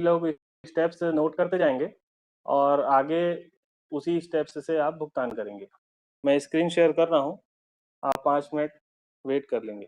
लोग steps note करते जाएंगे और आगे उसी स्टेप्स से आप भुगतान करेंगे। मैं स्क्रीन शेयर कर रहा हूँ, आप 5 मिनट वेट कर लेंगे।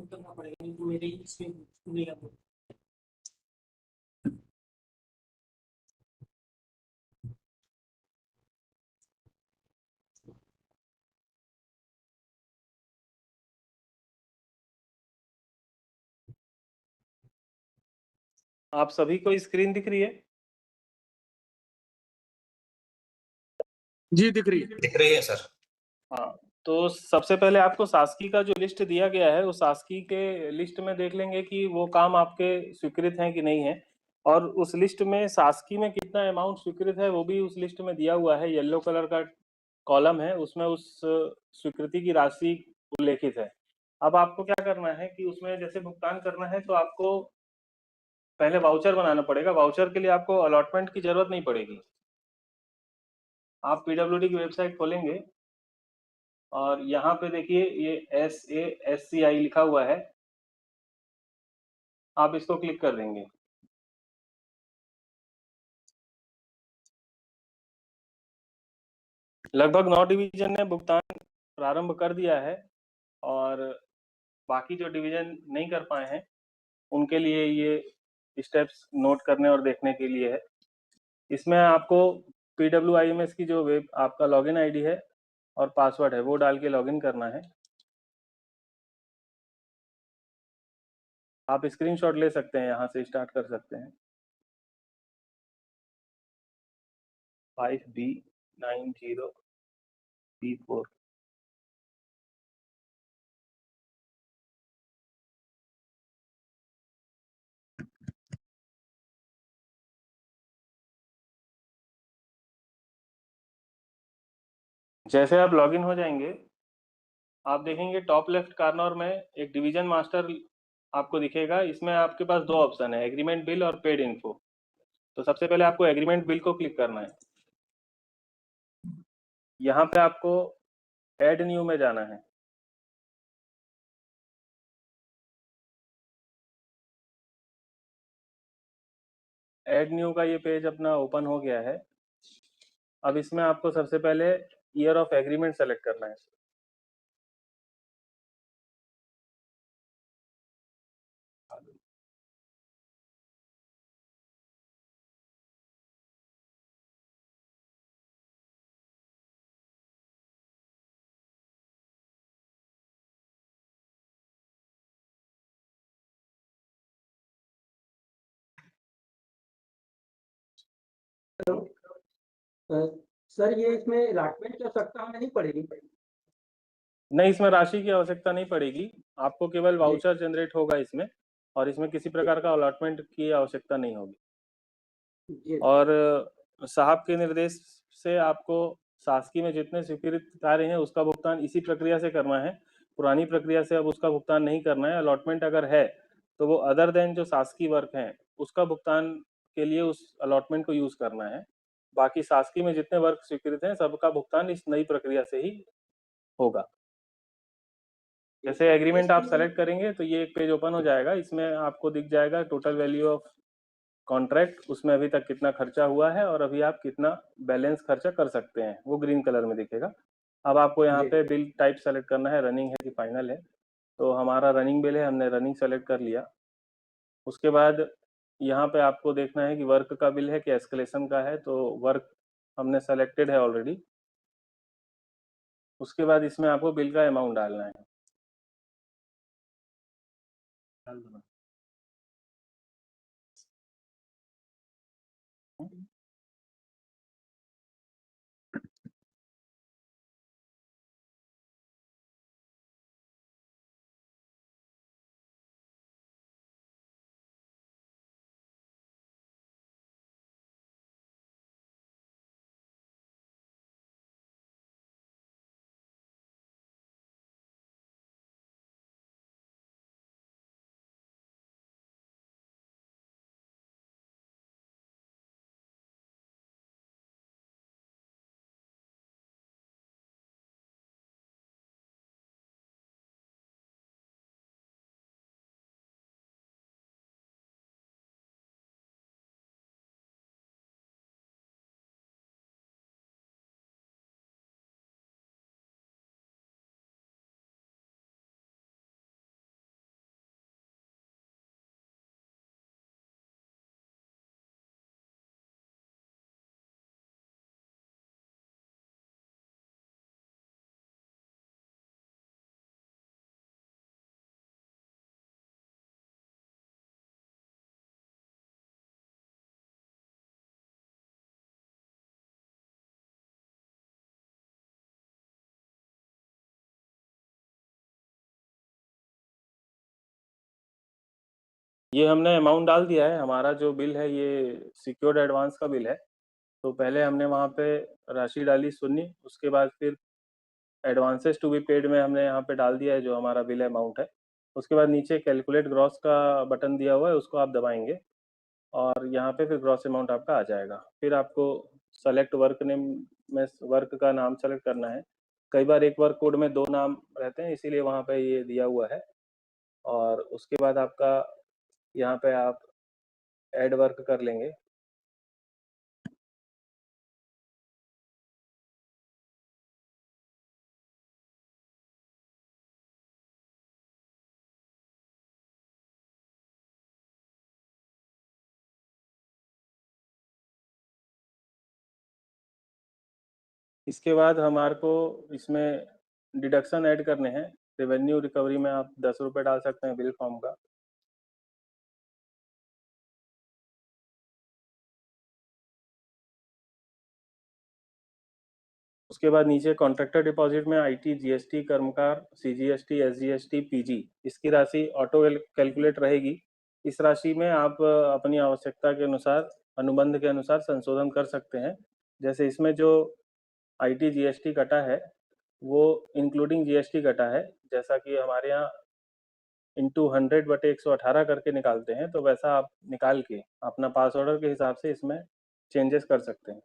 करना पड़ेगा, नहीं तो मेरे इसमें खुलेगा। आप सभी को स्क्रीन दिख रही है? जी दिख रही है सर। हाँ, तो सबसे पहले आपको शासकीय का जो लिस्ट दिया गया है, उस शासकीय के लिस्ट में देख लेंगे कि वो काम आपके स्वीकृत हैं कि नहीं है। और उस लिस्ट में शासकीय में कितना अमाउंट स्वीकृत है वो भी उस लिस्ट में दिया हुआ है। येलो कलर का कॉलम है, उसमें उस स्वीकृति की राशि उल्लेखित है। अब आपको क्या करना है कि उसमें जैसे भुगतान करना है तो आपको पहले वाउचर बनाना पड़ेगा। वाउचर के लिए आपको अलॉटमेंट की जरूरत नहीं पड़ेगी। आप पीडब्ल्यूडी की वेबसाइट खोलेंगे और यहाँ पे देखिए ये SASCI लिखा हुआ है, आप इसको क्लिक कर देंगे। लगभग 9 डिवीजन ने भुगतान प्रारंभ कर दिया है और बाकी जो डिवीजन नहीं कर पाए हैं उनके लिए ये स्टेप्स नोट करने और देखने के लिए है। इसमें आपको PWIMS की जो वेब आपका लॉगिन आईडी है और पासवर्ड है वो डाल के लॉगिन करना है। आप स्क्रीनशॉट ले सकते हैं, यहाँ से स्टार्ट कर सकते हैं। 5B90B4। जैसे आप लॉगिन हो जाएंगे आप देखेंगे टॉप लेफ्ट कॉर्नर में एक डिवीजन मास्टर आपको दिखेगा। इसमें आपके पास दो ऑप्शन है, एग्रीमेंट बिल और पेड इन्फो। तो सबसे पहले आपको एग्रीमेंट बिल को क्लिक करना है। यहाँ पे आपको ऐड न्यू में जाना है। ऐड न्यू का ये पेज अपना ओपन हो गया है। अब इसमें आपको सबसे पहले ईयर ऑफ एग्रीमेंट सेलेक्ट करना है। सर ये इसमें अलॉटमेंट की आवश्यकता हमें नहीं पड़ेगी? नहीं, इसमें राशि की आवश्यकता नहीं पड़ेगी, आपको केवल वाउचर जनरेट होगा इसमें, और इसमें किसी प्रकार का अलॉटमेंट की आवश्यकता नहीं होगी। और साहब के निर्देश से आपको शासकीय में जितने स्वीकृत कार्य हैं उसका भुगतान इसी प्रक्रिया से करना है। पुरानी प्रक्रिया से अब उसका भुगतान नहीं करना है। अलॉटमेंट अगर है तो वो अदर देन जो शासकीय वर्क हैं उसका भुगतान के लिए उस अलॉटमेंट को यूज करना है। बाकी शासकीय में जितने वर्क स्वीकृत हैं सबका भुगतान इस नई प्रक्रिया से ही होगा। जैसे एग्रीमेंट आप सेलेक्ट करेंगे तो ये एक पेज ओपन हो जाएगा। इसमें आपको दिख जाएगा टोटल वैल्यू ऑफ कॉन्ट्रैक्ट, उसमें अभी तक कितना खर्चा हुआ है और अभी आप कितना बैलेंस खर्चा कर सकते हैं, वो ग्रीन कलर में दिखेगा। अब आपको यहाँ पे बिल टाइप सेलेक्ट करना है, रनिंग है कि फाइनल है। तो हमारा रनिंग बिल है, हमने रनिंग सेलेक्ट कर लिया। उसके बाद यहाँ पे आपको देखना है कि वर्क का बिल है कि एस्केलेशन का है। तो वर्क हमने सेलेक्टेड है ऑलरेडी। उसके बाद इसमें आपको बिल का अमाउंट डालना है। ये हमने अमाउंट डाल दिया है। हमारा जो बिल है ये सिक्योर्ड एडवांस का बिल है। तो पहले हमने वहाँ पे राशि डाली शून्य, उसके बाद फिर एडवांसेस टू बी पेड में हमने यहाँ पे डाल दिया है जो हमारा बिल अमाउंट है। उसके बाद नीचे कैलकुलेट ग्रॉस का बटन दिया हुआ है, उसको आप दबाएंगे और यहाँ पे फिर ग्रॉस अमाउंट आपका आ जाएगा। फिर आपको सेलेक्ट वर्क नेम में वर्क का नाम सेलेक्ट करना है। कई बार एक वर्क कोड में 2 नाम रहते हैं, इसीलिए वहाँ पे ये दिया हुआ है। और उसके बाद आपका यहाँ पे आप ऐड वर्क कर लेंगे। इसके बाद हमारे को इसमें डिडक्शन ऐड करने हैं। रेवेन्यू रिकवरी में आप 10 रुपये डाल सकते हैं बिल फॉर्म का। उसके बाद नीचे कॉन्ट्रैक्टर डिपॉजिट में आईटी, जीएसटी, कर्मकार, सीजीएसटी, एसजीएसटी, पीजी इसकी राशि ऑटो कैलकुलेट रहेगी। इस राशि में आप अपनी आवश्यकता के अनुसार, अनुबंध के अनुसार संशोधन कर सकते हैं। जैसे इसमें जो आईटी जीएसटी कटा है वो इंक्लूडिंग जीएसटी कटा है। जैसा कि हमारे यहाँ इंटू 100/118 करके निकालते हैं, तो वैसा आप निकाल के अपना पास ऑर्डर के हिसाब से इसमें चेंजेस कर सकते हैं।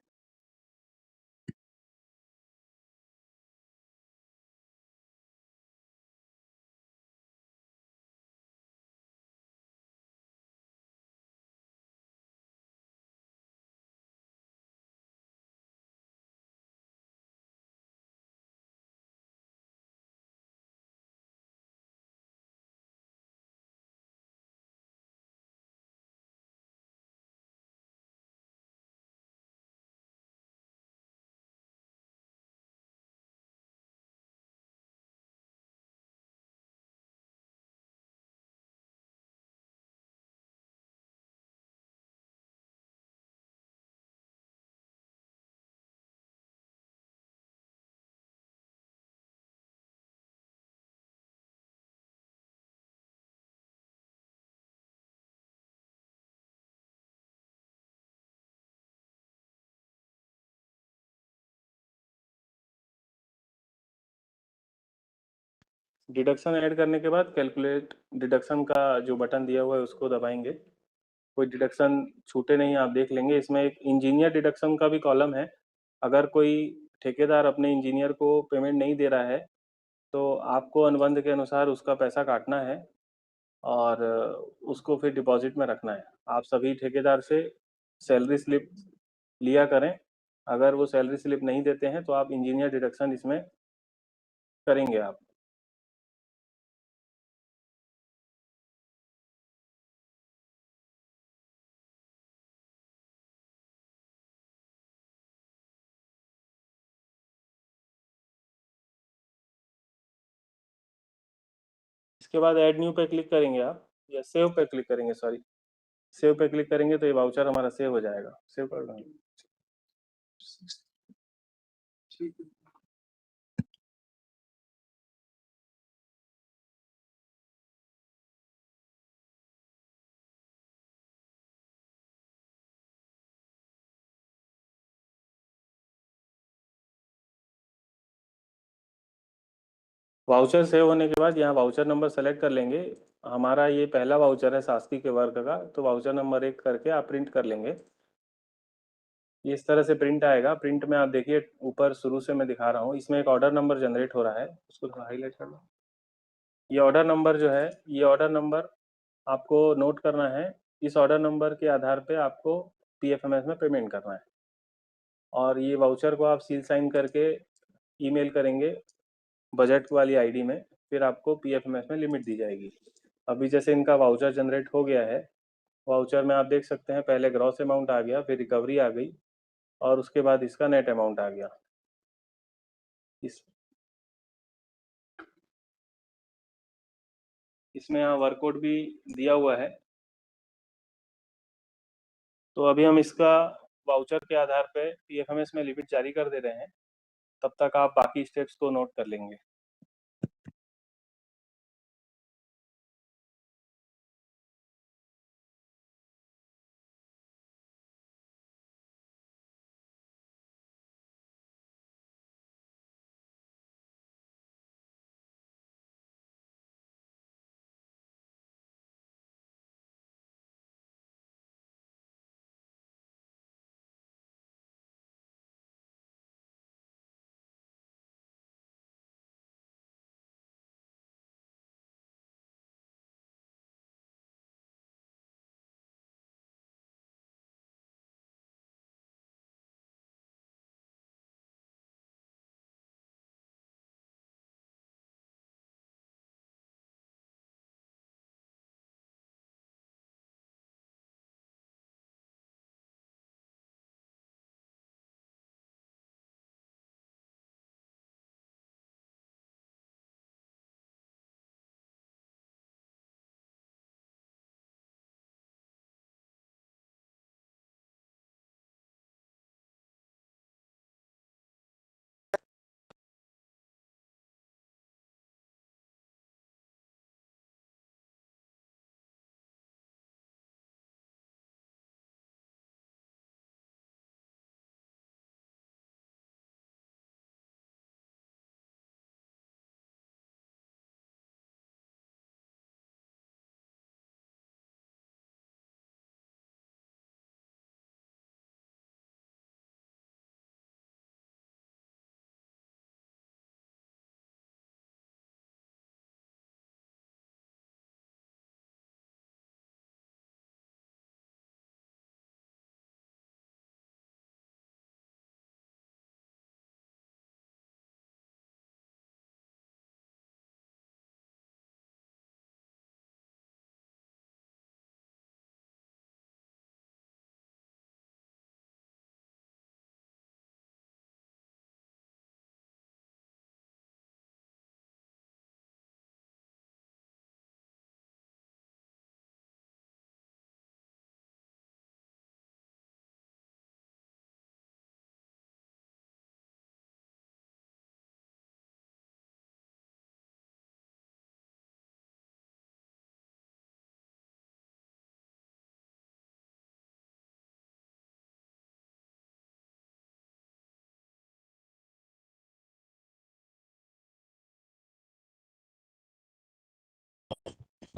डिडक्शन ऐड करने के बाद कैलकुलेट डिडक्शन का जो बटन दिया हुआ है उसको दबाएंगे। कोई डिडक्शन छूटे नहीं, आप देख लेंगे। इसमें एक इंजीनियर डिडक्शन का भी कॉलम है। अगर कोई ठेकेदार अपने इंजीनियर को पेमेंट नहीं दे रहा है तो आपको अनुबंध के अनुसार उसका पैसा काटना है और उसको फिर डिपॉजिट में रखना है। आप सभी ठेकेदार से सैलरी स्लिप लिया करें। अगर वो सैलरी स्लिप नहीं देते हैं तो आप इंजीनियर डिडक्शन इसमें करेंगे आप। इसके बाद ऐड न्यू पे क्लिक करेंगे आप, या सेव पे क्लिक करेंगे, सॉरी सेव पे क्लिक करेंगे तो ये वाउचर हमारा सेव हो जाएगा। सेव कर देंगे। वाउचर सेव होने के बाद यहाँ वाउचर नंबर सेलेक्ट कर लेंगे। हमारा ये पहला वाउचर है शासकीय के वर्ग का, तो वाउचर नंबर 1 करके आप प्रिंट कर लेंगे। इस तरह से प्रिंट आएगा। प्रिंट में आप देखिए ऊपर शुरू से मैं दिखा रहा हूँ, इसमें एक ऑर्डर नंबर जनरेट हो रहा है, उसको थोड़ा हाईलाइट कर लो। ये ऑर्डर नंबर जो है, ये ऑर्डर नंबर आपको नोट करना है। इस ऑर्डर नंबर के आधार पे आपको पीएफएमएस में पेमेंट करना है और ये वाउचर को आप सील साइन करके ईमेल करेंगे बजट वाली आईडी में, फिर आपको पीएफएमएस में लिमिट दी जाएगी। अभी जैसे इनका वाउचर जनरेट हो गया है, वाउचर में आप देख सकते हैं पहले ग्रॉस अमाउंट आ गया, फिर रिकवरी आ गई और उसके बाद इसका नेट अमाउंट आ गया। इसमें यहाँ वर्क कोड भी दिया हुआ है। तो अभी हम इसका वाउचर के आधार पे पीएफएमएस में लिमिट जारी कर दे रहे हैं, तब तक आप बाकी स्टेप्स को नोट कर लेंगे।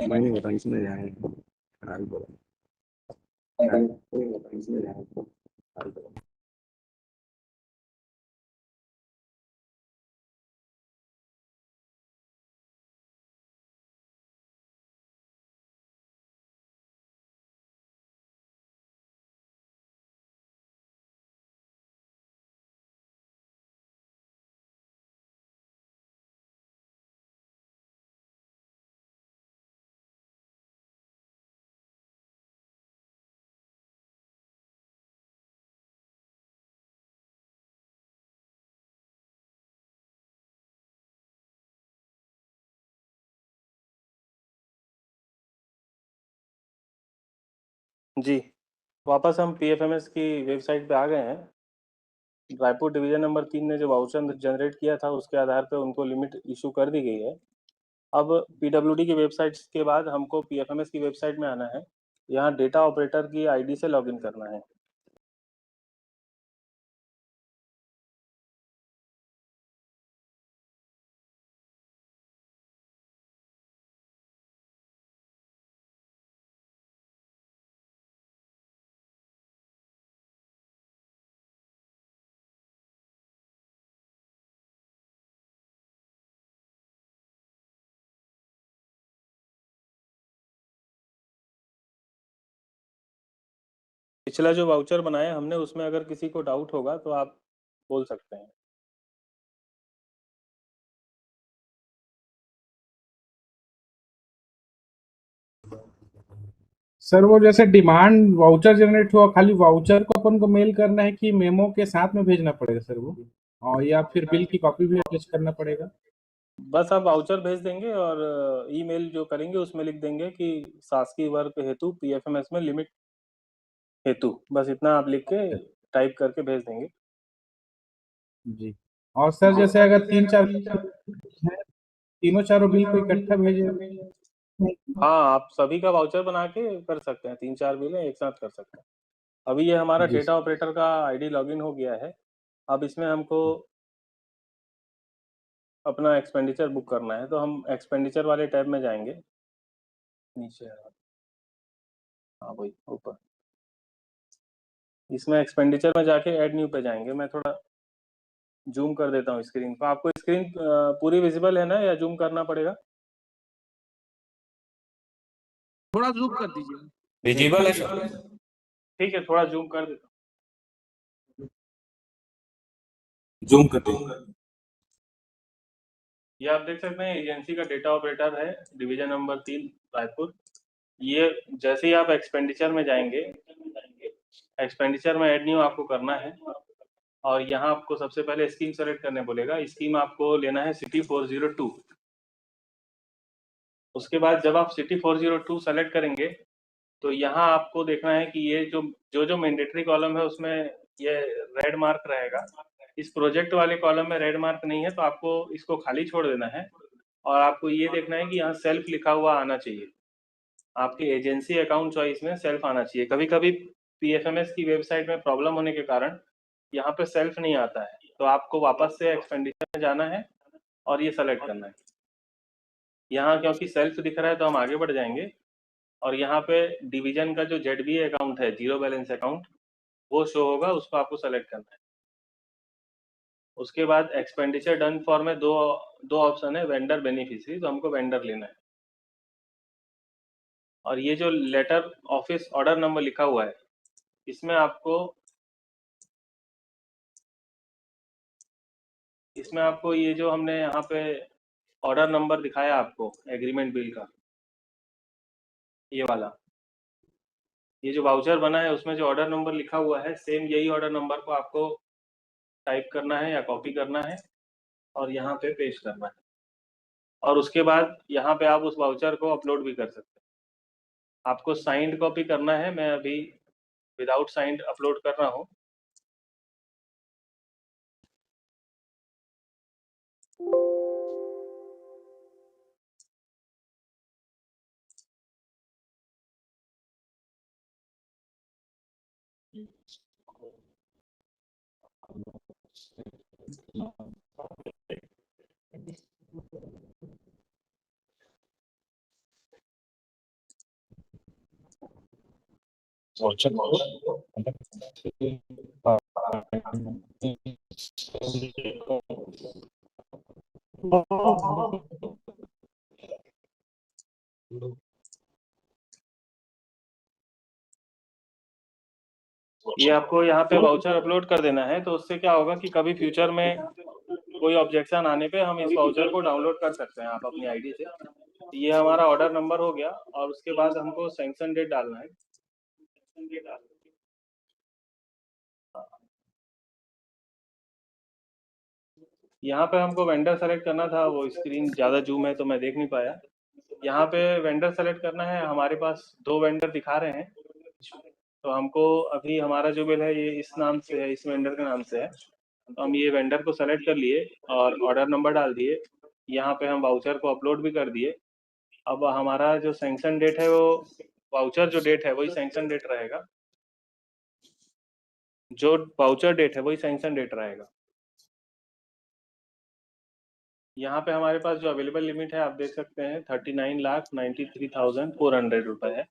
मैं नहीं बता इसमें जाएंगे हाल बोला नहीं बता इसमें जाएंगे हाल बोला जी, वापस हम पीएफएमएस की वेबसाइट पे आ गए हैं। रायपुर डिवीजन नंबर 3 ने जो वाउचर जनरेट किया था उसके आधार पे उनको लिमिट इशू कर दी गई है। अब पीडब्ल्यूडी की वेबसाइट के बाद हमको पीएफएमएस की वेबसाइट में आना है। यहाँ डेटा ऑपरेटर की आईडी से लॉगिन करना है। पिछला जो वाउचर बनाया हमने उसमें अगर किसी को डाउट होगा तो आप बोल सकते हैं। सर वो जैसे डिमांड वाउचर जनरेट हुआ, खाली वाउचर को अपन को मेल करना है कि मेमो के साथ में भेजना पड़ेगा सर वो, और या फिर बिल की कॉपी भी अटैच करना पड़ेगा? बस आप वाउचर भेज देंगे और ईमेल जो करेंगे उसमें लिख देंगे कि शासकीय वर्ग हेतु पीएफएमएस में लिमिट हेतु, बस इतना आप लिख के टाइप करके भेज देंगे। जी। और सर जैसे अगर 3-4 हैं, तीनों चारों बिल को इकट्ठा भेजे? हाँ, आप सभी का वाउचर बना के कर सकते हैं, 3-4 बिलें एक साथ कर सकते हैं। अभी ये हमारा जी डेटा ऑपरेटर का आईडी लॉगिन हो गया है। अब इसमें हमको अपना एक्सपेंडिचर बुक करना है, तो हम एक्सपेंडिचर वाले टैब में जाएंगे। नीचे हाँ वही ऊपर, इसमें एक्सपेंडिचर में जाके ऐड न्यू पे जाएंगे। मैं थोड़ा जूम कर देता हूँ स्क्रीन को। आपको स्क्रीन पूरी विजिबल है ना या जूम करना पड़ेगा? थोड़ा जूम कर दीजिए। विजिबल है सर ठीक है, थोड़ा जूम कर देता जूम करते हैं हूँ। ये आप देख सकते हैं एजेंसी का डेटा ऑपरेटर है, डिवीजन नंबर 3 रायपुर। ये जैसे ही आप एक्सपेंडिचर में जाएंगे, एक्सपेंडिचर में ऐड न्यू आपको करना है और यहाँ आपको सबसे पहले स्कीम सेलेक्ट करने बोलेगा। स्कीम आपको लेना है सिटी 402। उसके बाद जब आप सिटी 402 सेलेक्ट करेंगे तो यहाँ आपको देखना है कि ये जो मैंडेटरी कॉलम है उसमें ये रेड मार्क रहेगा। इस प्रोजेक्ट वाले कॉलम में रेड मार्क नहीं है तो आपको इसको खाली छोड़ देना है और आपको ये देखना है कि यहाँ सेल्फ लिखा हुआ आना चाहिए। आपके एजेंसी अकाउंट चॉइस में सेल्फ आना चाहिए। कभी कभी पीएफएमएस की वेबसाइट में प्रॉब्लम होने के कारण यहाँ पे सेल्फ नहीं आता है, तो आपको वापस से एक्सपेंडिचर में जाना है और ये सेलेक्ट करना है। यहाँ क्योंकि सेल्फ दिख रहा है तो हम आगे बढ़ जाएंगे और यहाँ पे डिवीजन का जो जेडबीए अकाउंट है, जीरो बैलेंस अकाउंट, वो शो होगा, उसको आपको सेलेक्ट करना है। उसके बाद एक्सपेंडिचर डन फॉर में दो ऑप्शन है, वेंडर बेनिफिशियरी, तो हमको वेंडर लेना है। और ये जो लेटर ऑफिस ऑर्डर नंबर लिखा हुआ है इसमें आपको ये जो हमने यहाँ पे ऑर्डर नंबर दिखाया आपको एग्रीमेंट बिल का, ये वाला, ये जो वाउचर बना है उसमें जो ऑर्डर नंबर लिखा हुआ है सेम यही ऑर्डर नंबर को आपको टाइप करना है या कॉपी करना है और यहाँ पे पेस्ट करना है। और उसके बाद यहाँ पे आप उस वाउचर को अपलोड भी कर सकते हैं। आपको साइंड कॉपी करना है, मैं अभी विदाउट साइंड अपलोड कर रहा हूँ। वाउचर ये आपको यहाँ पे वाउचर अपलोड कर देना है, तो उससे क्या होगा कि कभी फ्यूचर में कोई ऑब्जेक्शन आने पे हम इस वाउचर को डाउनलोड कर सकते हैं आप अपनी आईडी से। ये हमारा ऑर्डर नंबर हो गया, और उसके बाद हमको सैंक्शन डेट डालना है। यहाँ पे हमको वेंडर सेलेक्ट करना था, वो स्क्रीन ज़्यादा जूम है तो मैं देख नहीं पाया। यहाँ पे वेंडर सेलेक्ट करना है, हमारे पास 2 वेंडर दिखा रहे हैं, तो हमको अभी हमारा जो बिल है ये इस नाम से है, इस वेंडर के नाम से है, तो हम ये वेंडर को सेलेक्ट कर लिए और ऑर्डर नंबर डाल दिए। यहाँ पे हम वाउचर को अपलोड भी कर दिए। अब हमारा जो सैंक्शन डेट है, वो वाउचर जो डेट है वही सैंक्शन डेट रहेगा, जो वाउचर डेट है वही सैंक्शन डेट रहेगा। यहाँ पे हमारे पास जो अवेलेबल लिमिट है आप देख सकते हैं 39,93,400 रुपये है।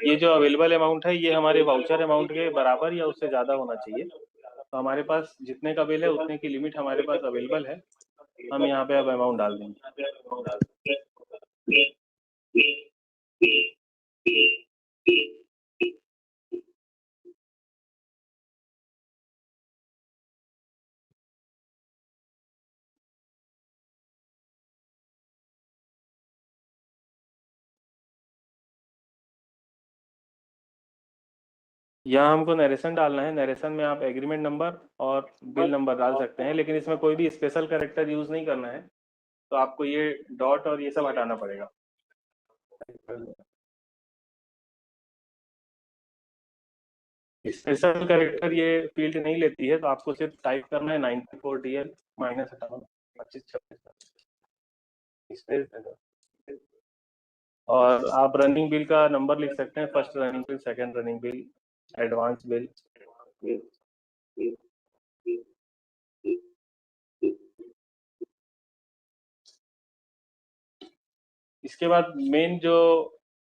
ये जो अवेलेबल अमाउंट है ये हमारे वाउचर अमाउंट के बराबर या उससे ज़्यादा होना चाहिए। तो हमारे पास जितने का बिल है उतने की लिमिट हमारे पास अवेलेबल है। हम यहाँ पे अब अमाउंट डाल देंगे। यहाँ हमको नरेशन डालना है। नरेशन में आप एग्रीमेंट नंबर और बिल नंबर डाल सकते हैं, लेकिन इसमें कोई भी स्पेशल कैरेक्टर यूज़ नहीं करना है, तो आपको ये डॉट और ये सब हटाना पड़ेगा। स्पेशल कैरेक्टर ये फील्ड नहीं लेती है, तो आपको सिर्फ टाइप करना है 94 DL माइनस 25 और आप रनिंग बिल का नंबर लिख सकते हैं, first running bill, second running bill, advance bill. इसके बाद मेन जो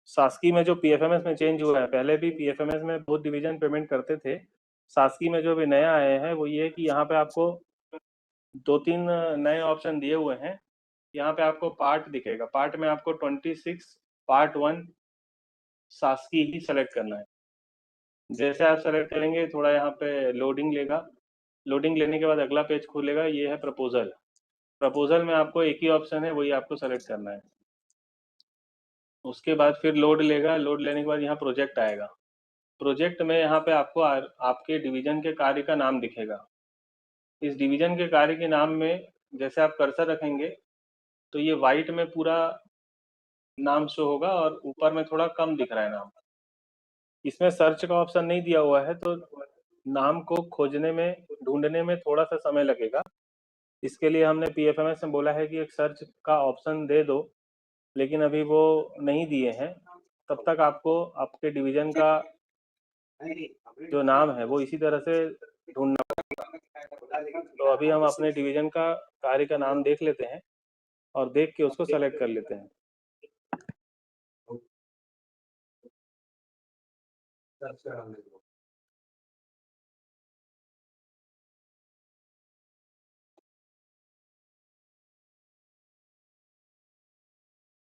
शासकीय में जो पीएफएमएस में चेंज हुआ है, पहले भी पीएफएमएस में बहुत डिवीजन पेमेंट करते थे, शासकीय में जो भी नया आए हैं वो ये है कि यहाँ पे आपको 2-3 नए ऑप्शन दिए हुए हैं। यहाँ पे आपको पार्ट दिखेगा, पार्ट में आपको 26 पार्ट 1 शासकीय ही सेलेक्ट करना है। जैसे आप सेलेक्ट करेंगे थोड़ा यहाँ पे लोडिंग लेगा, लोडिंग लेने के बाद अगला पेज खुलेगा, ये है प्रपोजल। प्रपोजल में आपको एक ही ऑप्शन है, वही आपको सेलेक्ट करना है। उसके बाद फिर लोड लेगा, लोड लेने के बाद यहाँ प्रोजेक्ट आएगा। प्रोजेक्ट में यहाँ पे आपको आपके डिवीजन के कार्य का नाम दिखेगा। इस डिवीजन के कार्य के नाम में जैसे आप कर्सर रखेंगे तो ये वाइट में पूरा नाम शो होगा और ऊपर में थोड़ा कम दिख रहा है नाम। इसमें सर्च का ऑप्शन नहीं दिया हुआ है, तो नाम को खोजने में, ढूंढने में थोड़ा सा समय लगेगा। इसके लिए हमने पीएफएमएस में बोला है कि एक सर्च का ऑप्शन दे दो, लेकिन अभी वो नहीं दिए हैं। तब तक आपको आपके डिवीजन का जो नाम है वो इसी तरह से ढूंढना पड़ेगा। तो अभी हम अपने डिवीजन का कार्य का नाम देख लेते हैं और देख के उसको सेलेक्ट कर लेते हैं।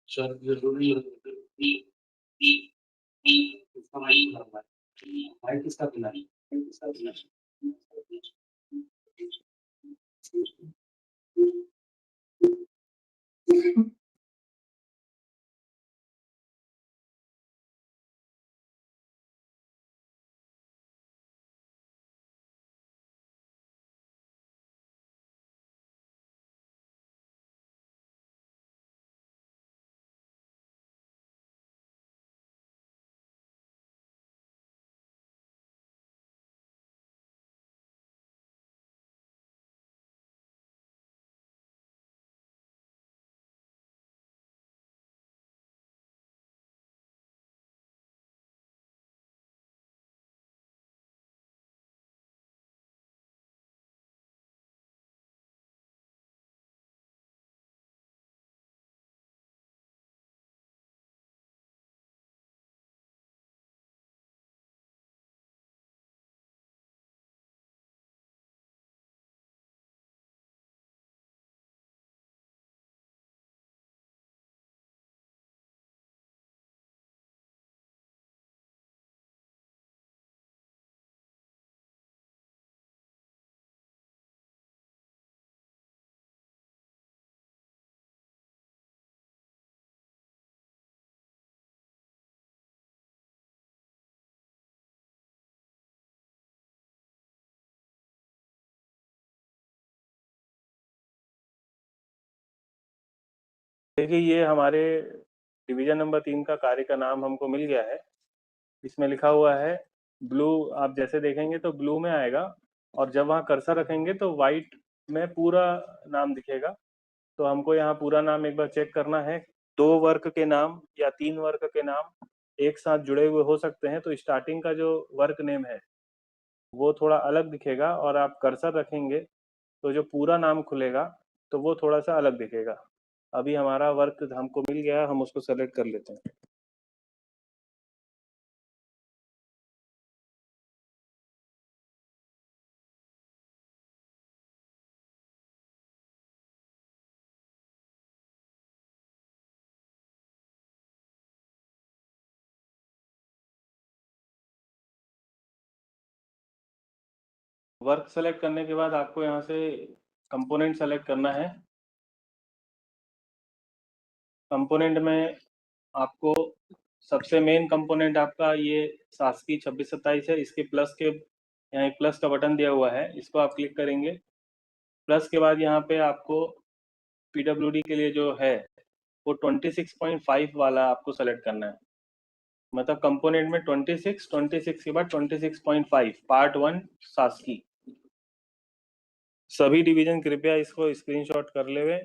सर जरूरी इसका माइक किसका बिना देखिए ये हमारे डिवीजन नंबर 3 का कार्य का नाम हमको मिल गया है। इसमें लिखा हुआ है ब्लू, आप जैसे देखेंगे तो ब्लू में आएगा, और जब वहाँ कर्सर रखेंगे तो व्हाइट में पूरा नाम दिखेगा। तो हमको यहाँ पूरा नाम एक बार चेक करना है। 2 वर्क के नाम या 3 वर्क के नाम एक साथ जुड़े हुए हो सकते हैं, तो स्टार्टिंग का जो वर्क नेम है वो थोड़ा अलग दिखेगा, और आप कर्सर रखेंगे तो जो पूरा नाम खुलेगा तो वो थोड़ा सा अलग दिखेगा। अभी हमारा वर्क हमको मिल गया, हम उसको सेलेक्ट कर लेते हैं। वर्क सेलेक्ट करने के बाद आपको यहाँ से कंपोनेंट सेलेक्ट करना है। कंपोनेंट में आपको सबसे मेन कंपोनेंट आपका ये शासकीय 2627 है। इसके प्लस के यहाँ एक प्लस का बटन दिया हुआ है, इसको आप क्लिक करेंगे। प्लस के बाद यहाँ पे आपको पीडब्ल्यूडी के लिए जो है वो 26.5 वाला आपको सेलेक्ट करना है। मतलब कंपोनेंट में 26 के बाद 26.5 पार्ट 1 शासकीय। सभी डिवीजन कृपया इसको स्क्रीनशॉट कर लेवे।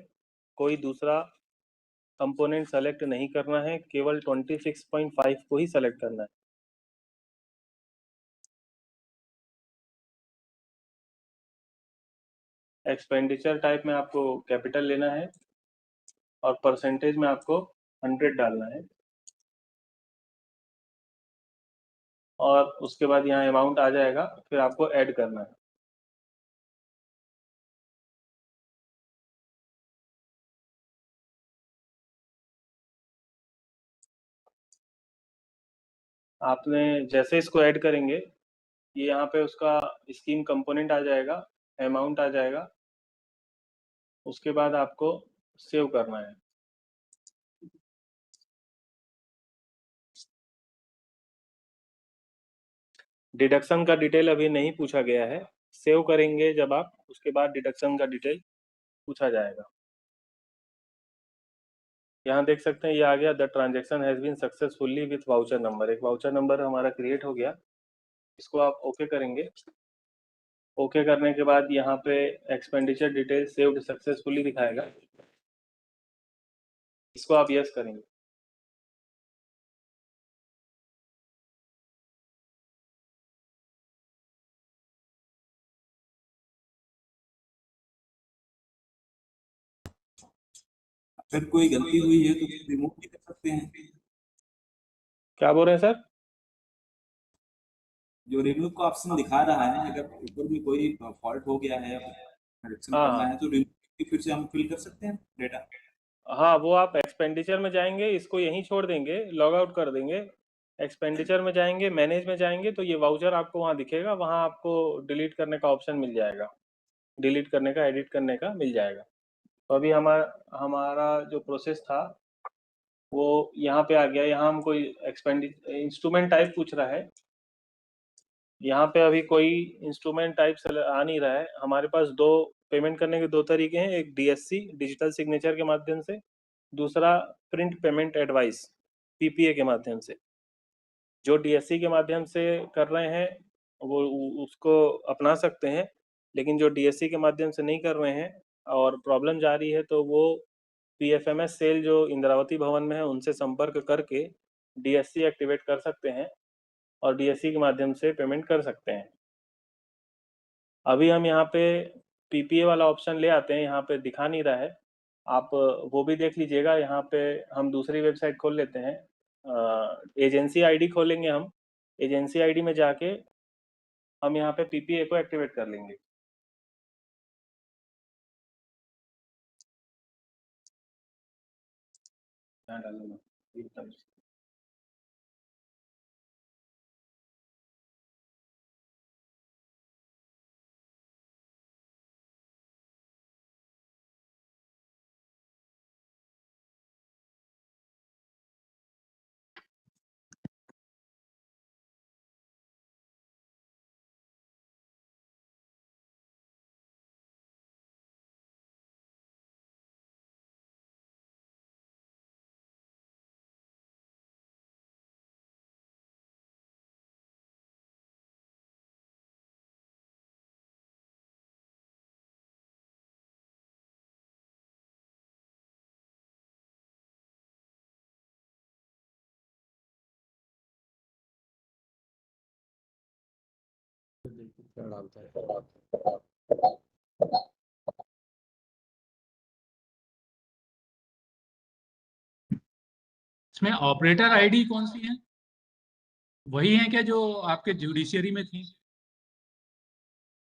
कोई दूसरा कंपोनेंट सेलेक्ट नहीं करना है, केवल 26.5 को ही सेलेक्ट करना है। एक्सपेंडिचर टाइप में आपको कैपिटल लेना है, और परसेंटेज में आपको 100 डालना है, और उसके बाद यहाँ अमाउंट आ जाएगा, फिर आपको ऐड करना है। आपने जैसे इसको ऐड करेंगे, ये यहाँ पे उसका स्कीम कंपोनेंट आ जाएगा, अमाउंट आ जाएगा, उसके बाद आपको सेव करना है। डिडक्शन का डिटेल अभी नहीं पूछा गया है, सेव करेंगे जब आप, उसके बाद डिडक्शन का डिटेल पूछा जाएगा। यहाँ देख सकते हैं ये आ गया, the transaction has been successfully with voucher number. एक वाउचर नंबर हमारा क्रिएट हो गया। इसको आप ओके करेंगे। ओके करने के बाद यहाँ पे एक्सपेंडिचर डिटेल सेव्ड सक्सेसफुली दिखाएगा, इसको आप यस करेंगे। फिर कोई गलती हुई है तो रिमूव भी कर सकते हैं। क्या बोल रहे हैं सर? जो रिमूव का ऑप्शन दिखा रहा है, अगर ऊपर में कोई फॉल्ट हो गया है, करेक्शन हाँ करना हाँ है, तो रिमूव फिर से हम फिल कर सकते हैं डेटा। हाँ, वो आप एक्सपेंडिचर में जाएंगे, इसको यहीं छोड़ देंगे, लॉग आउट कर देंगे। एक्सपेंडिचर में जाएंगे, मैनेज में जाएंगे, तो ये वाउचर आपको वहाँ दिखेगा, वहाँ आपको डिलीट करने का ऑप्शन मिल जाएगा, डिलीट करने का, एडिट करने का मिल जाएगा। तो अभी हमारा हमारा जो प्रोसेस था वो यहाँ पे आ गया। यहाँ हम कोई इंस्ट्रूमेंट टाइप पूछ रहा है, यहाँ पे अभी कोई इंस्ट्रूमेंट टाइप आ नहीं रहा है। हमारे पास दो पेमेंट करने के दो तरीके हैं, एक डीएससी डिजिटल सिग्नेचर के माध्यम से, दूसरा प्रिंट पेमेंट एडवाइस पीपीए के माध्यम से। जो डीएससी के माध्यम से कर रहे हैं वो उसको अपना सकते हैं, लेकिन जो डीएससी के माध्यम से नहीं कर रहे हैं और प्रॉब्लम जा रही है, तो वो पीएफएमएस सेल जो इंद्रावती भवन में है उनसे संपर्क करके डीएससी एक्टिवेट कर सकते हैं और डीएससी के माध्यम से पेमेंट कर सकते हैं। अभी हम यहाँ पे पीपीए वाला ऑप्शन ले आते हैं, यहाँ पे दिखा नहीं रहा है, आप वो भी देख लीजिएगा। यहाँ पे हम दूसरी वेबसाइट खोल लेते हैं, एजेंसी आईडी खोलेंगे हम। एजेंसी आईडी में जाके हम यहाँ पे पीपीए को एक्टिवेट कर लेंगे। यहाँ डालूंगा। क्या डालता है? इसमें ऑपरेटर आईडी कौन सी है? वही है क्या जो आपके जुडिशियरी में थी?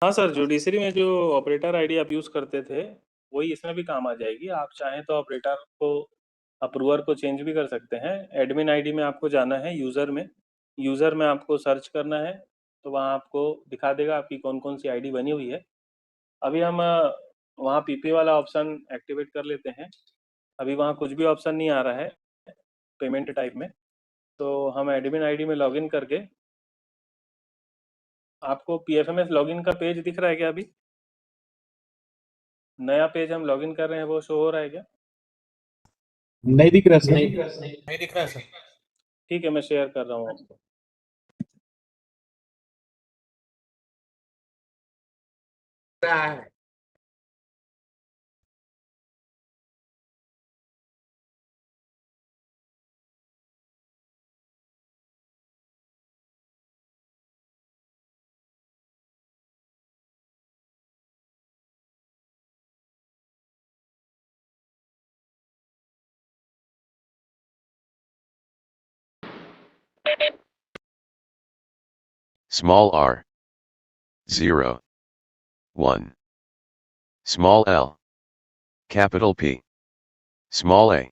हाँ सर, जुडिशरी में जो ऑपरेटर आईडी आप यूज़ करते थे वही इसमें भी काम आ जाएगी। आप चाहें तो ऑपरेटर को अप्रूवर को चेंज भी कर सकते हैं। एडमिन आईडी में आपको जाना है, यूज़र में आपको सर्च करना है, तो वहाँ आपको दिखा देगा आपकी कौन कौन सी आईडी बनी हुई है। अभी हम वहाँ पीपी वाला ऑप्शन एक्टिवेट कर लेते हैं। अभी वहाँ कुछ भी ऑप्शन नहीं आ रहा है पेमेंट टाइप में, तो हम एडमिन आईडी में लॉगिन करके, आपको पीएफएमएस लॉगिन का पेज दिख रहा है क्या? अभी नया पेज हम लॉगिन कर रहे हैं वो शो हो रहा है क्या? नहीं दिख रहा सर। नहीं दिख रहा है सर। ठीक है, मैं शेयर कर रहा हूँ आपको। Small r 0 1 small l capital P small a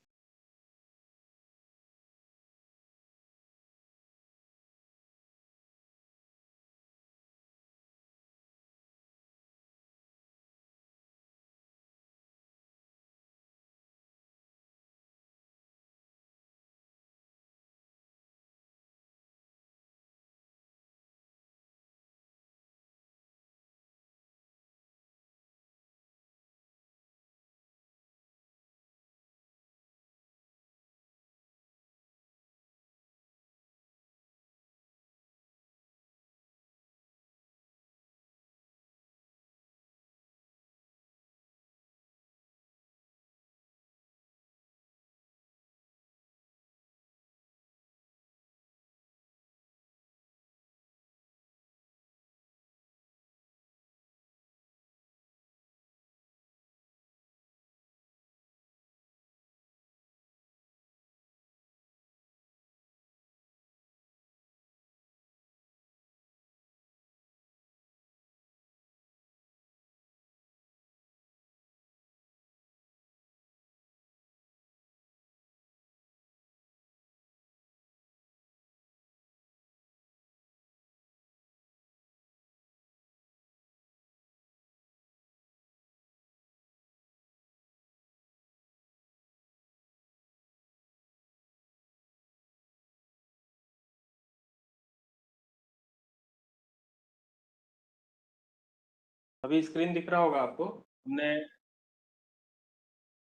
अभी स्क्रीन दिख रहा होगा आपको। हमने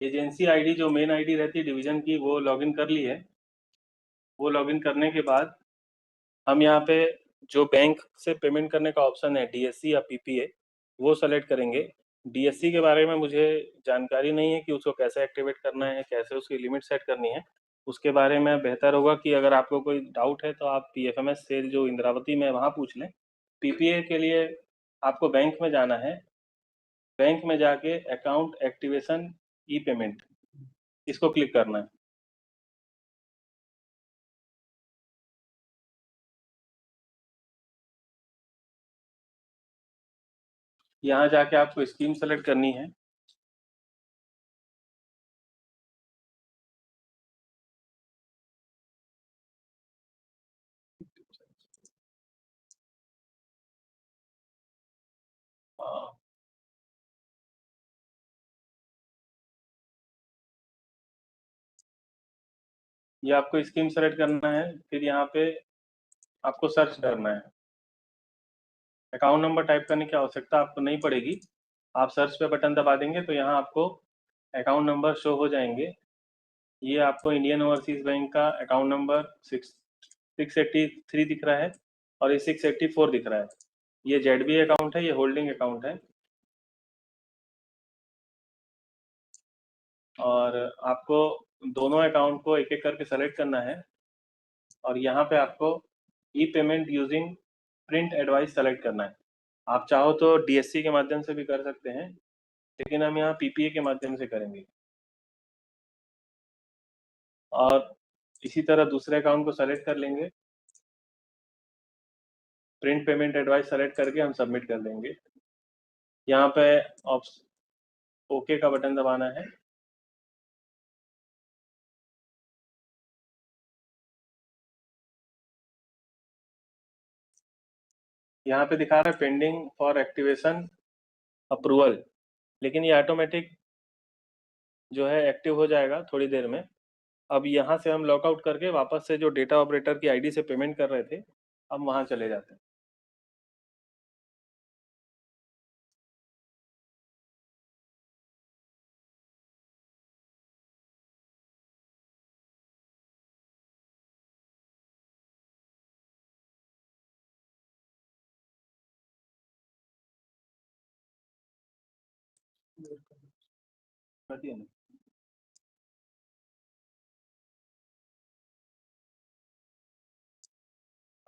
एजेंसी आईडी जो मेन आईडी रहती है डिवीजन की वो लॉगिन कर ली है। वो लॉगिन करने के बाद हम यहाँ पे जो बैंक से पेमेंट करने का ऑप्शन है डीएससी या पीपीए वो सेलेक्ट करेंगे। डीएससी के बारे में मुझे जानकारी नहीं है कि उसको कैसे एक्टिवेट करना है, कैसे उसकी लिमिट सेट करनी है। उसके बारे में बेहतर होगा कि अगर आपको कोई डाउट है तो आप पीएफएमएस सेल जो इंद्रावती में वहाँ पूछ लें। पीपीए के लिए आपको बैंक में जाना है, बैंक में जाके अकाउंट एक्टिवेशन ई पेमेंट इसको क्लिक करना है। यहाँ जाके आपको स्कीम सेलेक्ट करनी है। ये आपको स्कीम सेलेक्ट करना है, फिर यहाँ पे आपको सर्च करना है। अकाउंट नंबर टाइप करने की आवश्यकता आपको नहीं पड़ेगी। आप सर्च पे बटन दबा देंगे तो यहाँ आपको अकाउंट नंबर शो हो जाएंगे। ये आपको इंडियन ओवरसीज बैंक का अकाउंट नंबर 683 दिख रहा है और ये 684 दिख रहा है। ये जेडबी अकाउंट है, ये होल्डिंग अकाउंट है। और आपको दोनों अकाउंट को एक एक करके सेलेक्ट करना है और यहाँ पे आपको e payment using print advice select करना है। आप चाहो तो डीएससी के माध्यम से भी कर सकते हैं, लेकिन हम यहाँ पीपीए के माध्यम से करेंगे। और इसी तरह दूसरे अकाउंट को सेलेक्ट कर लेंगे, प्रिंट पेमेंट एडवाइस सेलेक्ट करके हम सबमिट कर देंगे। यहाँ पे ओके का बटन दबाना है। यहाँ पे दिखा रहा है पेंडिंग फॉर एक्टिवेशन अप्रूवल, लेकिन ये ऑटोमेटिक जो है एक्टिव हो जाएगा थोड़ी देर में। अब यहाँ से हम लॉगआउट करके वापस से जो डेटा ऑपरेटर की आईडी से पेमेंट कर रहे थे, अब वहाँ चले जाते हैं।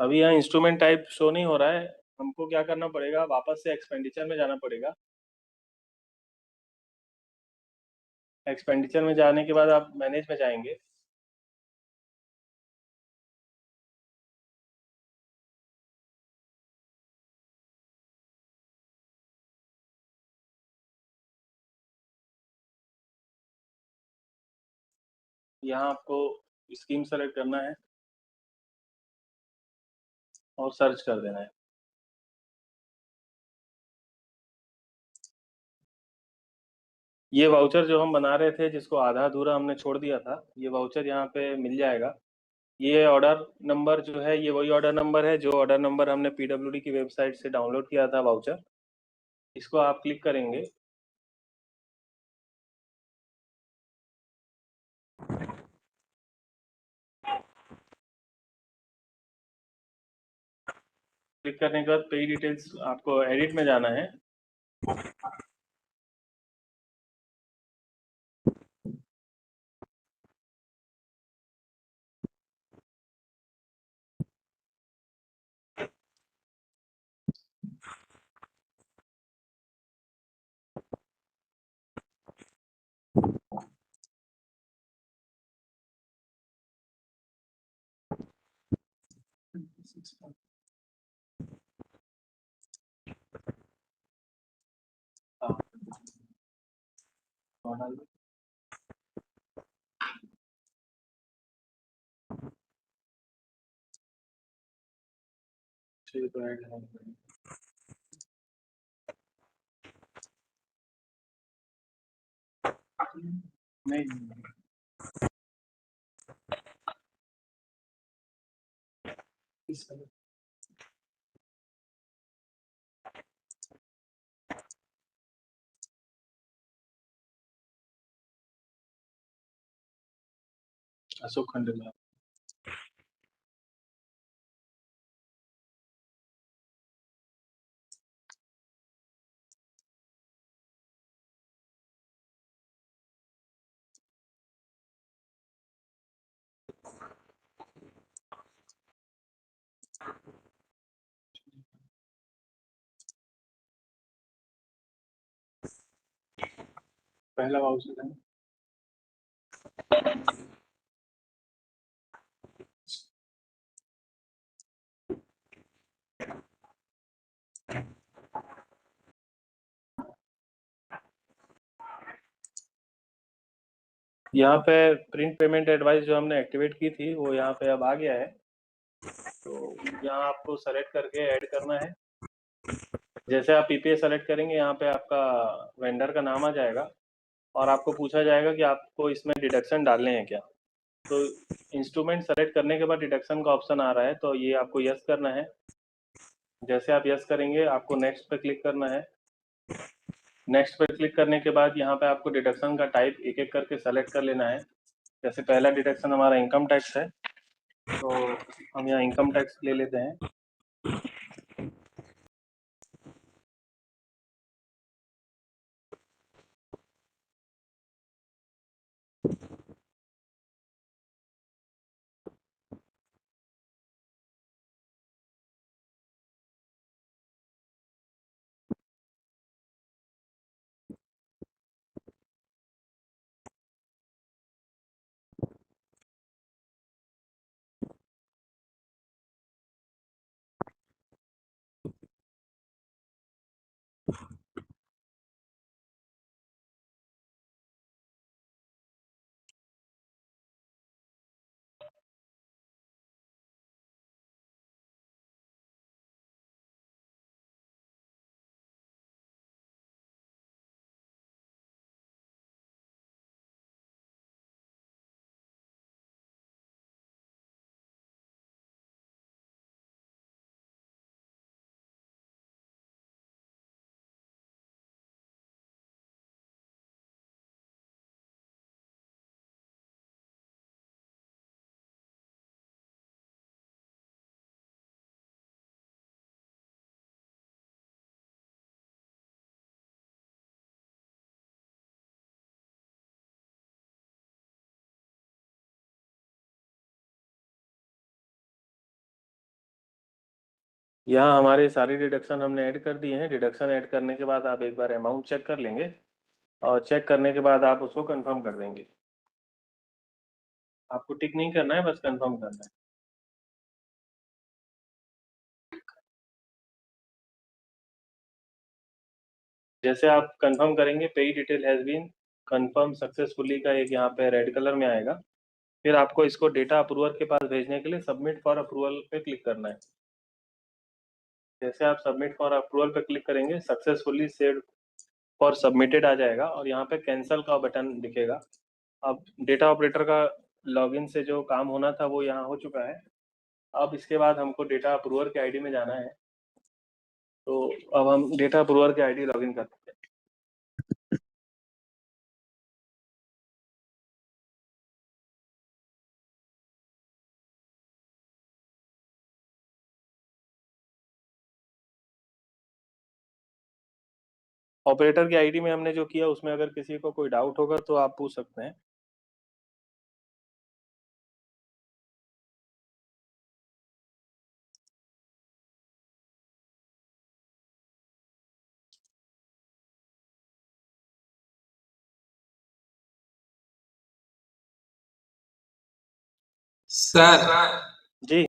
अभी यहाँ इंस्ट्रूमेंट टाइप शो नहीं हो रहा है, हमको क्या करना पड़ेगा, वापस से एक्सपेंडिचर में जाना पड़ेगा। एक्सपेंडिचर में जाने के बाद आप मैनेज में जाएंगे। यहाँ आपको स्कीम सेलेक्ट करना है और सर्च कर देना है। ये वाउचर जो हम बना रहे थे, जिसको आधा अधूरा हमने छोड़ दिया था, ये वाउचर यहाँ पे मिल जाएगा। ये ऑर्डर नंबर जो है, ये वही ऑर्डर नंबर है जो ऑर्डर नंबर हमने पीडब्ल्यूडी की वेबसाइट से डाउनलोड किया था वाउचर। इसको आप क्लिक करेंगे। क्लिक करने के बाद पे डिटेल्स आपको एडिट में जाना है। हाँ, ठीक है। नहीं, अशोक खंडेलवाल। पहला वाउचर है। यहाँ पे प्रिंट पेमेंट एडवाइस जो हमने एक्टिवेट की थी, वो यहाँ पे अब आ गया है। तो यहाँ आपको सेलेक्ट करके ऐड करना है। जैसे आप पीपीए सेलेक्ट करेंगे, यहाँ पे आपका वेंडर का नाम आ जाएगा और आपको पूछा जाएगा कि आपको इसमें डिडक्शन डालने हैं क्या। तो इंस्ट्रूमेंट सेलेक्ट करने के बाद डिडक्शन का ऑप्शन आ रहा है, तो ये आपको यस करना है। जैसे आप यस करेंगे, आपको नेक्स्ट पे क्लिक करना है। नेक्स्ट पे क्लिक करने के बाद यहाँ पे आपको डिडक्शन का टाइप एक एक करके सेलेक्ट कर लेना है। जैसे पहला डिडक्शन हमारा इनकम टैक्स है, तो हम यहाँ इनकम टैक्स ले लेते हैं। यहाँ हमारे सारे डिडक्शन हमने ऐड कर दिए हैं। डिडक्शन ऐड करने के बाद आप एक बार अमाउंट चेक कर लेंगे और चेक करने के बाद आप उसको कंफर्म कर देंगे। आपको टिक नहीं करना है, बस कंफर्म करना है। जैसे आप कंफर्म करेंगे pay detail has been confirm successfully का एक यहाँ पे रेड कलर में आएगा। फिर आपको इसको डेटा अप्रूवर के पास भेजने के लिए सबमिट फॉर अप्रूवल पे क्लिक करना है। जैसे आप सबमिट फॉर अप्रूवल पे क्लिक करेंगे, सक्सेसफुली सेव्ड फॉर सबमिटेड आ जाएगा और यहाँ पे कैंसिल का बटन दिखेगा। अब डेटा ऑपरेटर का लॉगिन से जो काम होना था वो यहाँ हो चुका है। अब इसके बाद हमको डेटा अप्रूवर के आईडी में जाना है। तो अब हम डेटा अप्रूवर के आईडी लॉगिन करते हैं। ऑपरेटर की आईडी में हमने जो किया उसमें अगर किसी को कोई डाउट होगा तो आप पूछ सकते हैं। सर जी,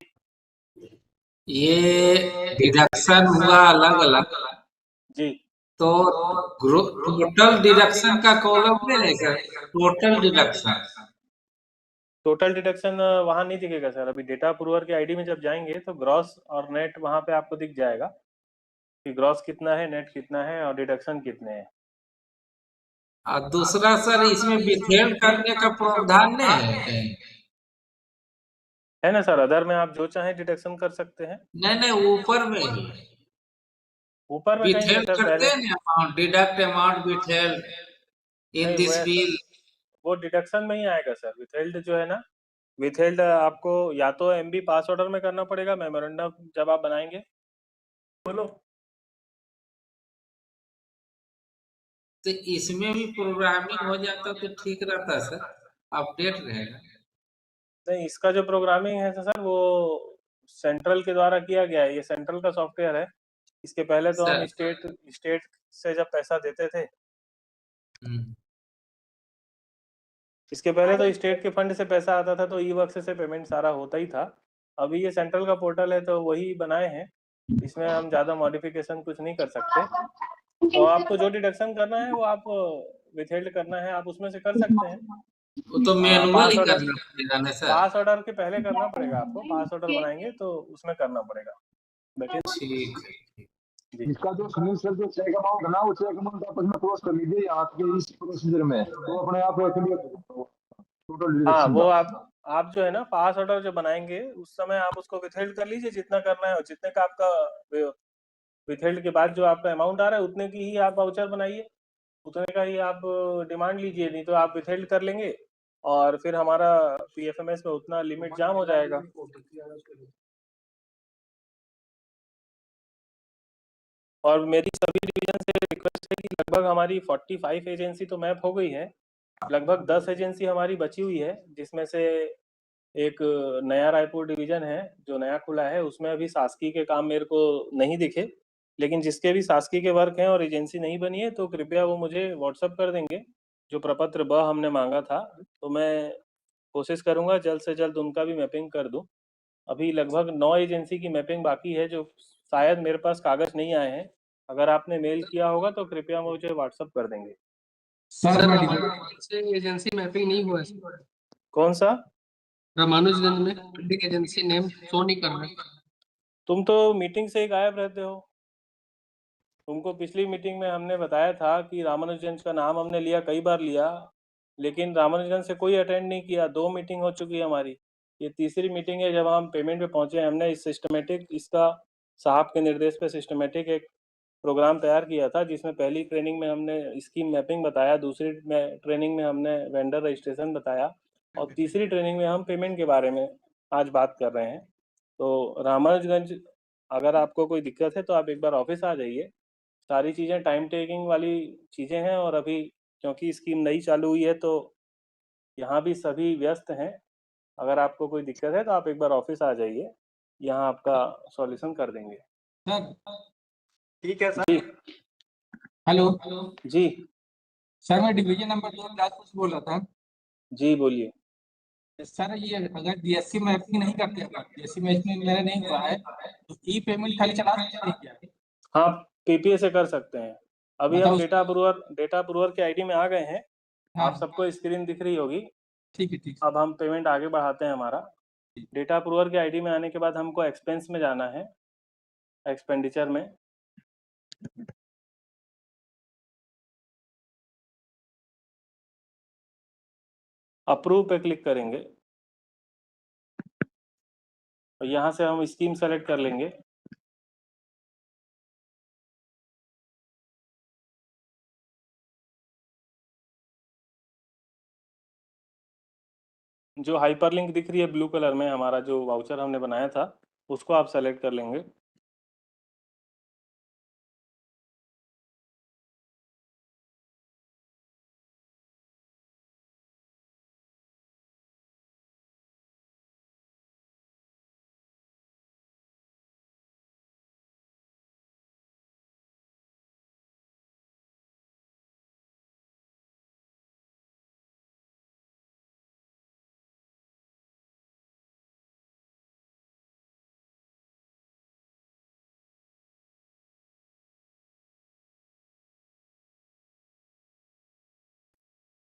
ये डिडक्शन हुआ अलग अलग, जी तो टोटल डिडक्शन का कॉलम में है sir, total deduction. Total deduction वहाँ नहीं दिखेगा सर। अभी डेटा अप्रूवर के आईडी में जब जाएंगे तो ग्रॉस और नेट वहाँ पे आपको दिख जाएगा कि ग्रॉस कितना है, नेट कितना है और डिडक्शन कितने हैं। और दूसरा सर इसमें विथहेल्ड करने का प्रावधान नहीं है कहीं? है ना सर, अदर में आप जो चाहें डिडक्शन कर सकते हैं। नहीं, ऊपर में ही ऊपर में कहीं नहीं विथहेल्ड सर, करते पहले हैं ना, अमाउंट डिडक्ट अमाउंट विथहेल्ड इन नहीं दिस बिल। वो डिडक्शन में ही आएगा सर। विथहेल्ड जो है ना, विथहेल्ड आपको या तो एमबी पास ऑर्डर में करना पड़ेगा, मेमोरेंडम जब आप बनाएंगे। बोलो। तो इसमें भी प्रोग्रामिंग हो जाता तो ठीक रहता सर, अपडेट रहेगा। नहीं, इसका जो प्रोग्रामिंग है सर वो सेंट्रल के द्वारा किया गया है। ये सेंट्रल का सॉफ्टवेयर है। इसके पहले तो हम सर स्टेट से जब पैसा देते थे, इसके पहले तो स्टेट के फंड से पैसा आता था तो ई वर्क से पेमेंट सारा होता ही था। अभी ये सेंट्रल का पोर्टल है तो वही बनाए हैं। इसमें हम ज़्यादा मॉडिफिकेशन कुछ नहीं कर सकते। तो आपको जो डिडक्शन करना है वो आप विथहेल्ड करना है, आप उसमें से कर सकते हैं। वो तो मैनुअल ही करना पड़ेगा ना सर? पास ऑर्डर के पहले करना पड़ेगा आपको। पास ऑर्डर बनाएंगे तो उसमें करना पड़ेगा। बैठिए। ठीक है। इसका जो सुनील सर जो चेक अमाउंट है ना, वो चेक अमाउंट आप इसमें क्रॉस कर लीजिए आपके इस प्रोसीजर में, तो अपने आप क्लियर हो जाएगा टोटल हाँ, डिडक्शन वो का। आप जो है ना पास ऑर्डर जो बनाएंगे उस समय आप उसको विथहेल्ड कर लीजिए जितना करना है, और जितने का आपका विथहेल्ड के बाद जो आपका अमाउंट आ रहा है उतने की ही आप वाउचर बनाइए, उतने का ही आप डिमांड लीजिए। नहीं तो आप विथहेल्ड कर लेंगे और फिर हमारा पीएफएमएस में उतना लिमिट जाम हो जाएगा। और मेरी सभी डिवीजन से रिक्वेस्ट है कि लगभग हमारी 45 एजेंसी तो मैप हो गई है। लगभग 10 एजेंसी हमारी बची हुई है, जिसमें से एक नया रायपुर डिवीजन है जो नया खुला है। उसमें अभी शासकीय के काम मेरे को नहीं दिखे, लेकिन जिसके भी शासकीय के वर्क हैं और एजेंसी नहीं बनी है तो कृपया वो मुझे व्हाट्सअप कर देंगे। जो प्रपत्र ब हमने मांगा था तो मैं कोशिश करूंगा जल्द से जल्द उनका भी मैपिंग कर दूं। अभी लगभग 9 एजेंसी की मैपिंग बाकी है जो शायद मेरे पास कागज नहीं आए हैं। अगर आपने मेल किया होगा तो कृपया मुझे व्हाट्सअप कर देंगे। सर रामानुजगंज से एजेंसी मैपिंग नहीं हुआ है। कौन सा? रामानुजगंज में बिल्डिंग एजेंसी नेम शो नहीं कर रहा। तुम तो मीटिंग से ही गायब रहते हो। तुमको पिछली मीटिंग में हमने बताया था कि रामानुजगंज का नाम हमने लिया, कई बार लिया, लेकिन रामानुजगंज से कोई अटेंड नहीं किया। 2 मीटिंग हो चुकी है हमारी, ये तीसरी मीटिंग है जब हम पेमेंट पे पहुंचे। हमने इस सिस्टमेटिक इसका साहब के निर्देश पे सिस्टमेटिक एक प्रोग्राम तैयार किया था, जिसमें पहली ट्रेनिंग में हमने स्कीम मैपिंग बताया, दूसरी ट्रेनिंग में हमने वेंडर रजिस्ट्रेशन बताया और तीसरी ट्रेनिंग में हम पेमेंट के बारे में आज बात कर रहे हैं। तो रामानुजगंज अगर आपको कोई दिक्कत है तो आप एक बार ऑफिस आ जाइए। सारी चीज़ें टाइम टेकिंग वाली चीज़ें हैं और अभी क्योंकि स्कीम नई चालू हुई है तो यहाँ भी सभी व्यस्त हैं। अगर आपको कोई दिक्कत है तो आप एक बार ऑफिस आ जाइए, यहाँ आपका सॉल्यूशन कर देंगे। सर ठीक है सर। जी हेलो जी सर, मैं डिवीजन नंबर 2 बिलासपुर से बोल रहा था। जी बोलिए। सर ये अगर जीएसटी मैपिंग नहीं करते हैं, जीएसटी मैपिंग मेरा नहीं हुआ है, तो ई पेमेंट खाली चला सकते हैं क्या? हाँ, पीपीए से कर सकते हैं। अभी मतलब हम डेटा अप्रूवर के आईडी में आ गए हैं। हाँ, आप सबको स्क्रीन दिख रही होगी। ठीक है, ठीक है। अब हम पेमेंट आगे बढ़ाते हैं हमारा। डेटा अप्रूवर के आईडी में आने के बाद हमको एक्सपेंस में जाना है, एक्सपेंडिचर में। अप्रूव पे क्लिक करेंगे और यहाँ से हम स्कीम सेलेक्ट कर लेंगे। जो हाइपरलिंक दिख रही है ब्लू कलर में, हमारा जो वाउचर हमने बनाया था, उसको आप सेलेक्ट कर लेंगे।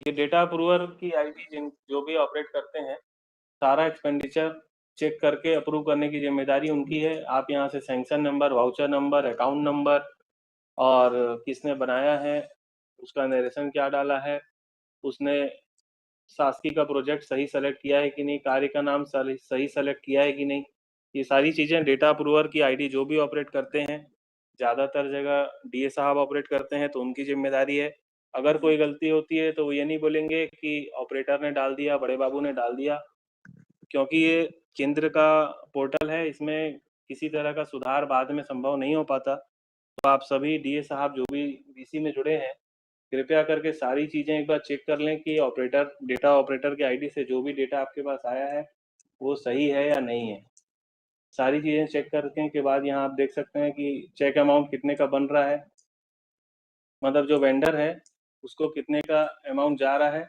ये डेटा अप्रूवर की आईडी जो भी ऑपरेट करते हैं, सारा एक्सपेंडिचर चेक करके अप्रूव करने की जिम्मेदारी उनकी है। आप यहाँ से sanction number, voucher number, account number और किसने बनाया है, उसका नरेशन क्या डाला है, उसने शासकीय का प्रोजेक्ट सही सेलेक्ट किया है कि नहीं, कार्य का नाम सही सेलेक्ट किया है कि नहीं, ये सारी चीज़ें डेटा अप्रूवर की आईडी जो भी ऑपरेट करते हैं, ज़्यादातर जगह डीए साहब ऑपरेट करते हैं, तो उनकी जिम्मेदारी है। अगर कोई गलती होती है तो वो ये नहीं बोलेंगे कि ऑपरेटर ने डाल दिया, बड़े बाबू ने डाल दिया, क्योंकि ये केंद्र का पोर्टल है, इसमें किसी तरह का सुधार बाद में संभव नहीं हो पाता। तो आप सभी डीए साहब जो भी बीसी में जुड़े हैं, कृपया करके सारी चीज़ें एक बार चेक कर लें कि डेटा ऑपरेटर के आईडी से जो भी डेटा आपके पास आया है वो सही है या नहीं है। सारी चीज़ें चेक करने के बाद यहाँ आप देख सकते हैं कि चेक अमाउंट कितने का बन रहा है, मतलब जो वेंडर है उसको कितने का अमाउंट जा रहा है,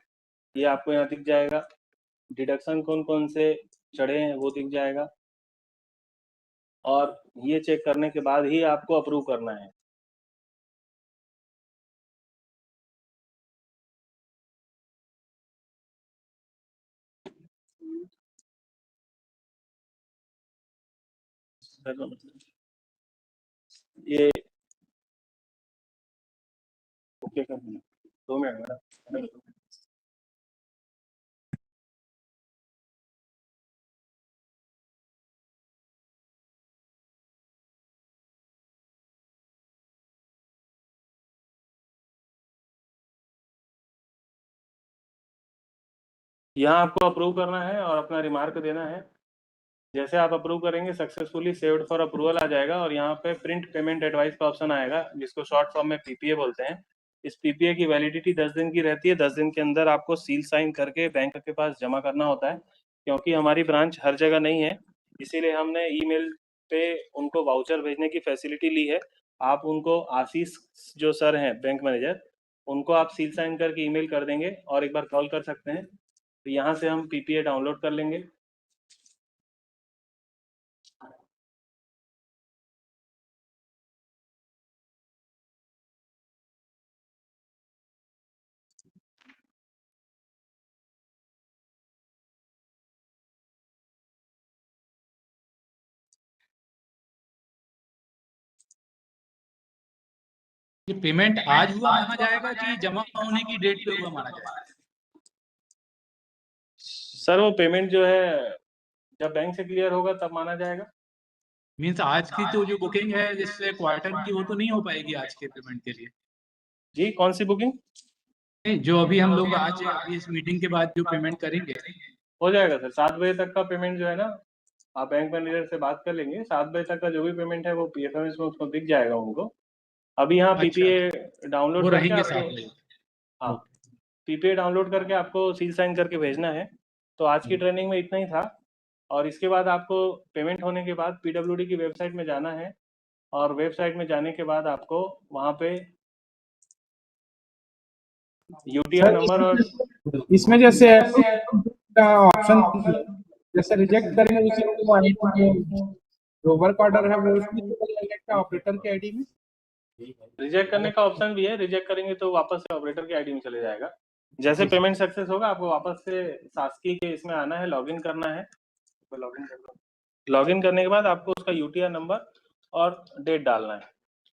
ये आपको यहाँ दिख जाएगा। डिडक्शन कौन कौन से चढ़े हैं वो दिख जाएगा, और ये चेक करने के बाद ही आपको अप्रूव करना है। ये ओके कर 2 मिनट मैडम। यहाँ आपको अप्रूव करना है और अपना रिमार्क देना है। जैसे आप अप्रूव करेंगे, सक्सेसफुली सेव्ड फॉर अप्रूवल आ जाएगा और यहाँ पे प्रिंट पेमेंट एडवाइस का ऑप्शन आएगा, जिसको शॉर्ट फॉर्म में पीपीए बोलते हैं। इस पीपीए की वैलिडिटी 10 दिन की रहती है। 10 दिन के अंदर आपको सील साइन करके बैंक के पास जमा करना होता है। क्योंकि हमारी ब्रांच हर जगह नहीं है, इसीलिए हमने ईमेल पे उनको वाउचर भेजने की फैसिलिटी ली है। आप उनको, आशीष जो सर हैं बैंक मैनेजर, उनको आप सील साइन करके ईमेल कर देंगे और एक बार कॉल कर सकते हैं। तो यहाँ से हम पीपीए डाउनलोड कर लेंगे। ये पेमेंट आज हुआ माना जाएगा कि जमा होने की डेट पे हुआ माना जाएगा? सर वो पेमेंट जो है जब बैंक से क्लियर होगा तब माना जाएगा। मीन्स आज की तो जो बुकिंग है जिससे क्वार्टर की, वो तो नहीं हो पाएगी आज के पेमेंट के लिए? जी, कौन सी बुकिंग? नहीं, जो अभी हम लोग आज इस मीटिंग के बाद जो पेमेंट करेंगे। हो जाएगा सर। 7 बजे तक का पेमेंट जो है ना, आप बैंक मैनेजर से बात कर लेंगे। 7 बजे तक का जो भी पेमेंट है वो पीएफएमएस में उसको दिख जाएगा उनको। अभी यहाँ अच्छा, पीपीए वो डाउनलोड करके रहेंगे आपको, 7 बजे। हाँ, पीपीए डाउनलोड करके आपको सील साइन करके भेजना है। तो आज की ट्रेनिंग में इतना ही था। और इसके बाद आपको पेमेंट होने के बाद पीडब्ल्यूडी की वेबसाइट में जाना है और वेबसाइट में जाने के बाद आपको वहां पे यूटीआर नंबर और इसमें जैसे का ऑप्शन जैसे रिजेक्ट करेंगे जो वर्क ऑर्डर है वो उसमें लगेगा ऑपरेटर के आईडी में। रिजेक्ट करने का ऑप्शन भी है, रिजेक्ट करेंगे तो वापस से ऑपरेटर के आईडी में चले जाएगा। जैसे पेमेंट सक्सेस होगा आपको वापस से शासकी के इसमें आना है, लॉगिन करना है। लॉगिन करने के बाद आपको उसका यूटीआर नंबर और डेट डालना है।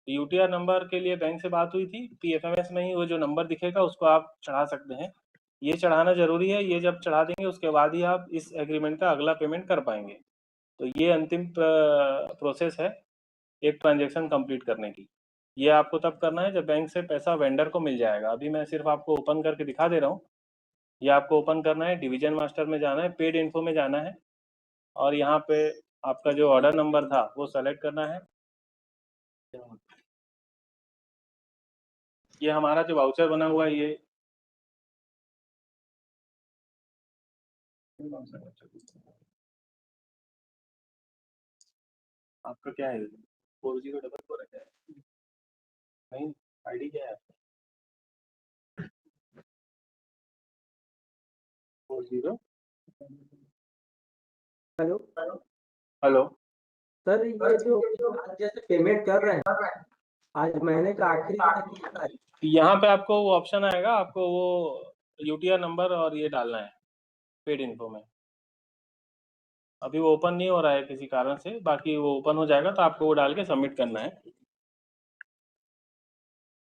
यूटीआर नंबर के लिए बैंक से बात हुई थी, पीएफएमएस में ही वो जो नंबर दिखेगा उसको आप चढ़ा सकते हैं। ये चढ़ाना जरूरी है, ये जब चढ़ा देंगे उसके बाद ही आप इस एग्रीमेंट का अगला पेमेंट कर पाएंगे। तो ये अंतिम प्रोसेस है एक ट्रांजेक्शन कंप्लीट करने की। ये आपको तब करना है जब बैंक से पैसा वेंडर को मिल जाएगा। अभी मैं सिर्फ आपको ओपन करके दिखा दे रहा हूँ। ये आपको ओपन करना है, डिवीजन मास्टर में जाना है, पेड इन्फो में जाना है और यहाँ पे आपका जो ऑर्डर नंबर था वो सेलेक्ट करना है। ये हमारा जो वाउचर बना हुआ है ये आपका क्या है? 4044 है? नहीं, आईडी क्या है? 40। हेलो हेलो सर, ये जो आज जैसे पेमेंट कर रहे हैं, आज महीने का आखिरी दिन है, यहाँ पे आपको वो ऑप्शन आएगा, आपको वो यूटीआर नंबर और ये डालना है पेड इन्फो में। अभी वो ओपन नहीं हो रहा है किसी कारण से, बाकी वो ओपन हो जाएगा तो आपको वो डाल के सबमिट करना है।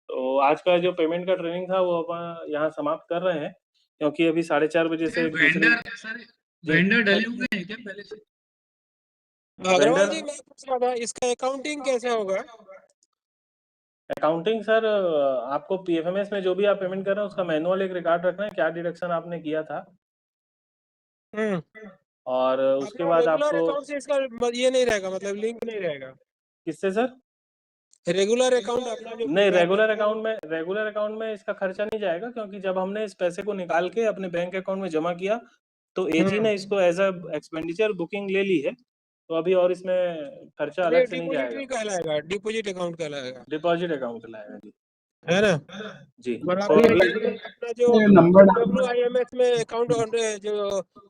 तो आज का जो पेमेंट का ट्रेनिंग था वो अपन यहाँ समाप्त कर रहे हैं, क्योंकि अभी 4:30 बजे से वेंडर डले हुए हैं क्या पहले से? अग्रवाल जी, मैं पूछ रहा था इसका अकाउंटिंग कैसे होगा? अकाउंटिंग सर, आपको पीएफएमएस में जो भी आप पेमेंट कर रहे हैं उसका मैनुअल एक रिकॉर्ड रखना है, क्या डिडक्शन आपने किया था। और उसके बाद आपको अकाउंट से इसका ये नहीं रहेगा, मतलब लिंक नहीं रहेगा। किससे सर? रेगुलर अकाउंट अपना जो नहीं, रेगुलर अकाउंट में इसका खर्चा नहीं जाएगा, क्योंकि जब हमने इस पैसे को निकाल के अपने बैंक अकाउंट में जमा किया तो एजी ने इसको एज अ एक्सपेंडिचर बुकिंग ले ली है, तो अभी और इसमें खर्चा अलग से नहीं जाएगा। कहलाएगा, डिपॉजिट अकाउंट कहलाएगा, डिपॉजिट अकाउंट कहलाएगा जी। है ना जी। मतलब तो अभी अपना जो नंबर WIMS में अकाउंट जो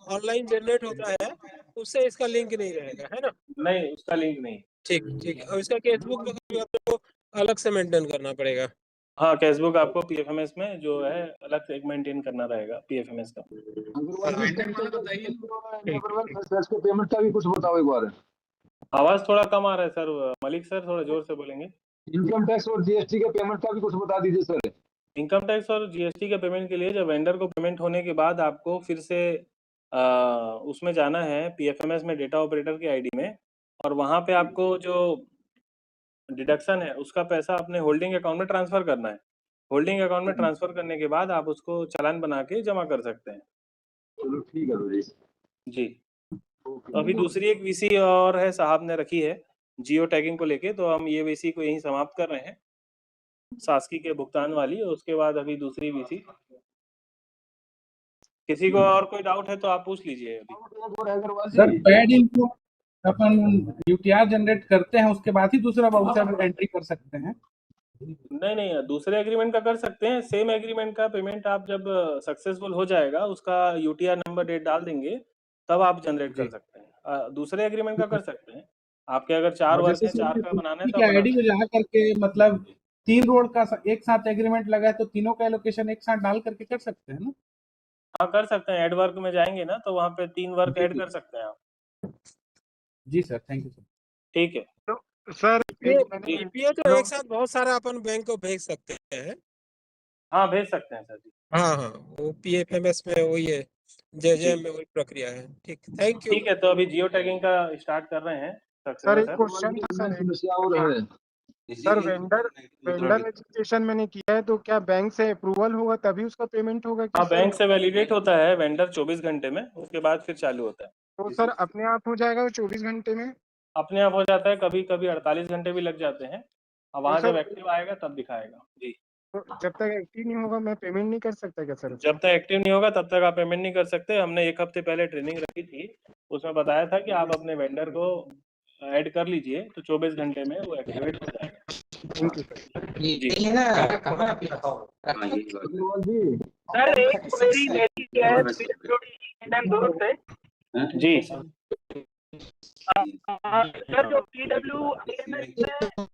ऑनलाइन जनरेट होता है उससे इसका लिंक नहीं रहेगा, है ना? नहीं, उसका लिंक नहीं। ठीक है। और इसका केसबुक आपको अलग से मेंटेन करना पड़ेगा। हाँ, कैशबुक आपको पीएफएमएस में जो है अलग से एक मेंटेन करना रहेगा पीएफएमएस का। इसके पेमेंट का भी कुछ बताओ एक बार। आवाज थोड़ा कम आ रहा है सर, मलिक सर थोड़ा जोर से बोलेंगे। इनकम टैक्स और जीएसटी के पेमेंट का भी कुछ बता दीजिए सर। इनकम टैक्स और जीएसटी के पेमेंट के लिए जब वेंडर को पेमेंट होने के बाद आपको फिर से उसमें जाना है पीएफएमएस में, डेटा ऑपरेटर की आईडी में, और वहां पे आपको जो डिडक्शन है उसका पैसा अपने होल्डिंग अकाउंट में ट्रांसफर करना है। होल्डिंग अकाउंट में ट्रांसफर करने के बाद आप उसको चालान बना के जमा कर सकते हैं। चलो ठीक है जी। तो अभी दूसरी एक वीसी और है, साहब ने रखी है जियो टैगिंग को लेके, तो हम ये वीसी को यहीं समाप्त कर रहे हैं, शासकी के भुगतान वाली। उसके बाद अभी दूसरी वीसी, किसी को और कोई डाउट है तो आप पूछ लीजिए अभी। सर पैड इनको अपन यूटीआर जनरेट करते हैं उसके बाद ही दूसरा वाउचर एंट्री कर सकते हैं? नहीं, दूसरे एग्रीमेंट का कर सकते हैं। सेम एग्रीमेंट का पेमेंट आप जब सक्सेसफुल हो जाएगा, उसका यूटीआर नंबर डेट डाल देंगे, तब आप जनरेट कर सकते हैं। दूसरे एग्रीमेंट का कर सकते हैं। आपके अगर 4 वर्क है, 4 का बनाना है तो आईडी को जा करके मतलब 3 रोड का एक साथ एग्रीमेंट लगा है तो तीनों का एलोकेशन एक साथ डाल करके कर सकते हैं ना? हाँ, कर सकते हैं। ऐड वर्क में जाएंगे ना तो वहाँ पे 3 वर्क ऐड कर सकते हैं आप। जी सर, थैंक यू सर। ठीक है। तो सर ये तो एक साथ बहुत सारा अपन बैंक को भेज सकते हैं। हाँ, भेज सकते हैं सर जी। हाँ, वो पीएफएमएस में वही है, जेजेएम में वही प्रक्रिया है। ठीक, थैंक यू। ठीक है, तो अभी जियो टैगिंग का स्टार्ट कर रहे हैं सर एक क्वेश्चन सर वेंडर रजिस्ट्रेशन मैंने किया है तो क्या बैंक से अप्रूवल होगा तभी उसका पेमेंट होगा? हाँ, बैंक से वैलिडेट होता है वेंडर 24 घंटे में, उसके बाद फिर चालू होता है। तो सर अपने आप हो जाएगा 24 घंटे में? अपने आप हो जाता है, कभी कभी 48 घंटे भी लग जाते हैं। अब वहाँ जब एक्टिव आएगा तब दिखाएगा जी। तो जब तक एक्टिव नहीं होगा मैं पेमेंट नहीं कर सकता क्या सर? जब तक एक्टिव नहीं होगा तब तक आप पेमेंट नहीं कर सकते। हमने 1 हफ्ते पहले ट्रेनिंग रखी थी, उसमें बताया था कि आप अपने वेंडर को ऐड कर लीजिए तो 24 घंटे में वो एक्टिवेट हो जाएगा। Thank you sir. यही है ना, कहाँ पे रखा जी सर एक क्वेरी मेरी है PWD दोनों से। जी सर जो PWD